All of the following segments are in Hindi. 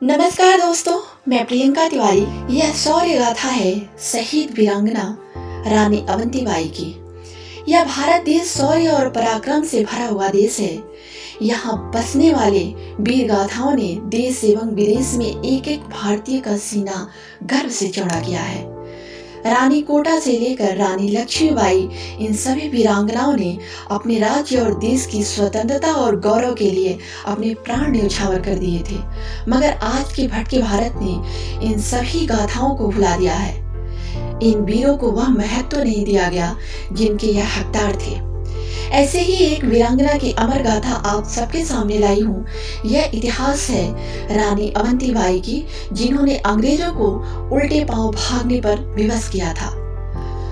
नमस्कार दोस्तों, मैं प्रियंका तिवारी। यह शौर्य गाथा है शहीद वीरांगना रानी अवंतीबाई की। यह भारत देश शौर्य और पराक्रम से भरा हुआ देश है। यहाँ बसने वाले वीर गाथाओं ने देश एवं विदेश में एक एक भारतीय का सीना गर्व से चौड़ा किया है। रानी कोटा से लेकर रानी लक्ष्मीबाई, इन सभी वीरांगनाओं ने अपने राज्य और देश की स्वतंत्रता और गौरव के लिए अपने प्राण न्यौछावर कर दिए थे। मगर आज के भटके भारत ने इन सभी गाथाओं को भुला दिया है। इन वीरों को वह महत्व नहीं दिया गया जिनके यह हकदार थे। ऐसे ही एक वीरांगना की अमर गाथा आप सबके सामने लाई हूँ। यह इतिहास है रानी अवंतीबाई की, जिन्होंने अंग्रेजों को उल्टे पांव भागने पर विवश किया था।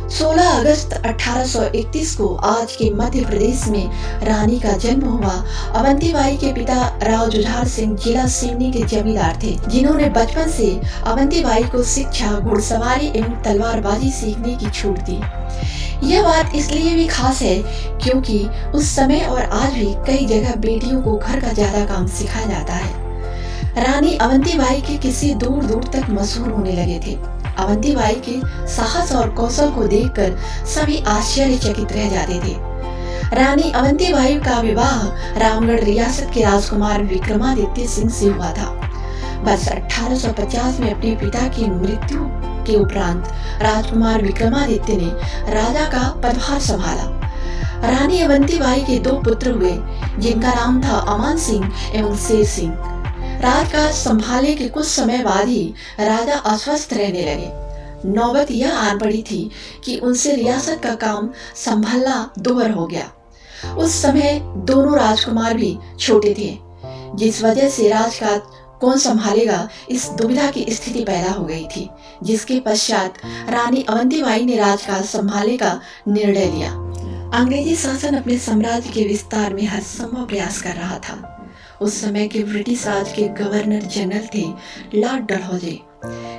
16 अगस्त 1831 को आज के मध्य प्रदेश में रानी का जन्म हुआ। अवंतीबाई के पिता राव जुझार सिंह जिला सिवनी के जमींदार थे, जिन्होंने बचपन से अवंतीबाई को शिक्षा, घुड़सवारी एवं तलवारबाजी सीखने की छूट दी। यह बात इसलिए भी खास है क्योंकि उस समय और आज भी कई जगह बेटियों को घर का ज्यादा काम सिखाया जाता है। रानी अवंतीबाई के किस्से दूर दूर तक मशहूर होने लगे थे। अवंतीबाई के साहस और कौशल को देखकर सभी आश्चर्यचकित रह जाते थे। रानी अवंतीबाई का विवाह रामगढ़ रियासत के राजकुमार विक्रमादित्य सिंह से हुआ था। बस 1850 में अपने पिता की मृत्यु के उपरांत राजकुमार विक्रमादित्य ने राजा का पदभार संभाला। रानी अवंतीबाई के 2 पुत्र हुए, जिनका नाम था अमान सिंह एवं शेर सिंह। राजकाज संभालने के कुछ समय बाद ही राजा अस्वस्थ रहने लगे। नौबत यह आन पड़ी थी कि उनसे रियासत का काम संभालना दूभर हो गया। उस समय दोनों राजकुमार भी छोटे थे, जिस वजह से राजकाज कौन संभालेगा, इस दुविधा की स्थिति पैदा हो गई थी। जिसके पश्चात रानी अवंतीबाई ने राजकाज संभालने का निर्णय लिया। अंग्रेजी शासन अपने साम्राज्य के विस्तार में हर संभव प्रयास कर रहा था। उस समय के ब्रिटिश राज के गवर्नर जनरल थे लॉर्ड डलहौजी,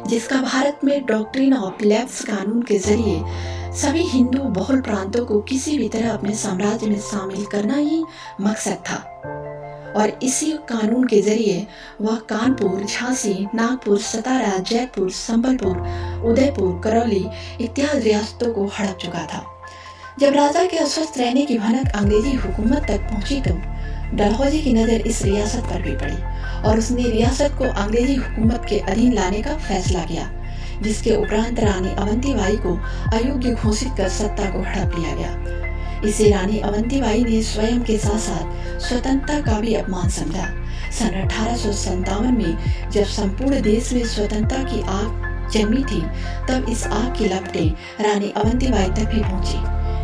जिसका भारत में डॉक्ट्रिन ऑफ लैप्स कानून के जरिए सभी हिंदू बहुल प्रांतों को किसी भी तरह अपने साम्राज्य में शामिल करना ही मकसद था। और इसी कानून के जरिए वह कानपुर, झांसी, नागपुर, सतारा, जयपुर, संबलपुर, उदयपुर, करौली इत्यादि रियासतों को हड़प चुका था। जब राजा के अस्वस्थ रहने की भनक अंग्रेजी हुकूमत तक पहुंची तो डलहौजी की नजर इस रियासत पर भी पड़ी और उसने रियासत को अंग्रेजी हुकूमत के अधीन लाने का फैसला किया, जिसके उपरांत रानी अवंतीबाई को अयोग्य घोषित कर सत्ता को हड़प लिया गया। इसे रानी अवंतीबाई ने स्वयं के साथ साथ स्वतंत्रता का भी अपमान समझा। सन 1857 में जब संपूर्ण देश में स्वतंत्रता की आग जमी थी, तब इस आग की लपटें रानी अवंतीबाई तक भी पहुंची,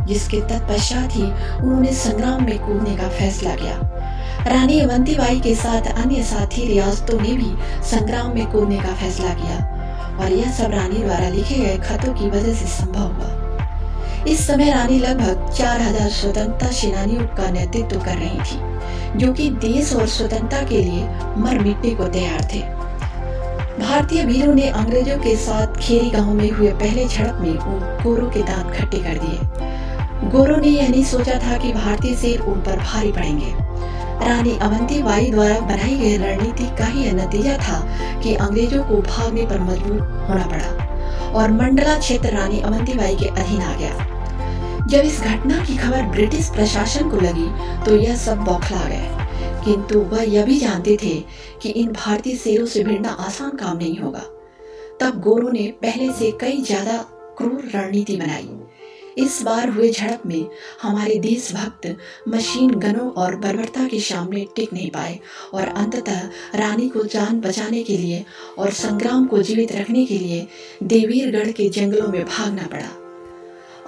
जिसके तत्पश्चात ही उन्होंने संग्राम में कूदने का फैसला किया। रानी अवंतीबाई के साथ अन्य साथी रियासतों ने भी संग्राम में कूदने का फैसला किया और यह सब रानी द्वारा लिखे गए खतों की वजह से संभव हुआ। इस समय रानी लगभग 4000 स्वतंत्रता सेनानियों का नेतृत्व कर रही थी, जो कि देश और स्वतंत्रता के लिए मर मिटने को तैयार थे। भारतीय वीरों ने अंग्रेजों के साथ खेरी गांव में हुए पहले झड़प में उन गोरों के दांत खट्टे कर दिए। गोरों ने यह नहीं सोचा था कि भारतीय शेर उन पर भारी पड़ेंगे। रानी अवंतीबाई द्वारा बनाई गई रणनीति का ही यह नतीजा था कि अंग्रेजों को भागने पर मजबूर होना पड़ा और मंडला क्षेत्र रानी अवंतीबाई के अधीन आ गया। जब इस घटना की खबर ब्रिटिश प्रशासन को लगी तो यह सब बौखला गए, किंतु वह यह भी जानते थे कि इन भारतीय शेरों से भिड़ना आसान काम नहीं होगा। तब गोरों ने पहले से कई ज्यादा क्रूर रणनीति बनाई। इस बार हुए झड़प में हमारे देशभक्त मशीन गनों और बर्बरता के सामने टिक नहीं पाए और अंततः रानी को जान बचाने के लिए और संग्राम को जीवित रखने के लिए देवीरगढ़ के जंगलों में भागना पड़ा।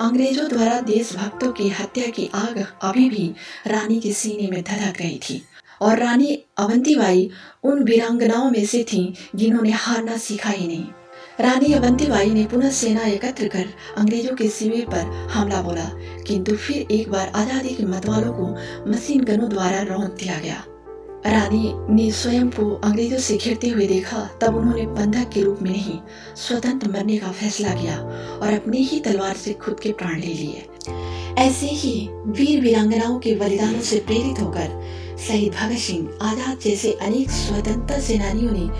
अंग्रेजों द्वारा देशभक्तों की हत्या की आग अभी भी रानी के सीने में धधक रही थी और रानी अवंतीबाई उन वीरांगनाओं में से थीं जिन्होंने हारना सीखा ही नहीं। रानी अवंतीबाई ने पुनः सेना एकत्र कर अंग्रेजों के शिविर पर हमला बोला, किंतु फिर एक बार आजादी के मतवालों को मशीन गनों द्वारा रौंद दिया गया। रानी ने स्वयं को अंग्रेजों से घिरते हुए देखा, तब उन्होंने बंधक के रूप में नहीं, स्वतंत्र मरने का फैसला किया और अपनी ही तलवार से खुद के प्राण ले लिए। ऐसे ही वीर वीरांगनाओं के बलिदानों से प्रेरित होकर शहीद भगत सिंह, आजाद जैसे अनेक स्वतंत्रता सेनानियों ने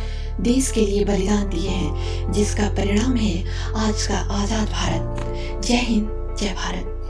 देश के लिए बलिदान दिए हैं, जिसका परिणाम है आज का आजाद भारत। जय हिंद, जय भारत।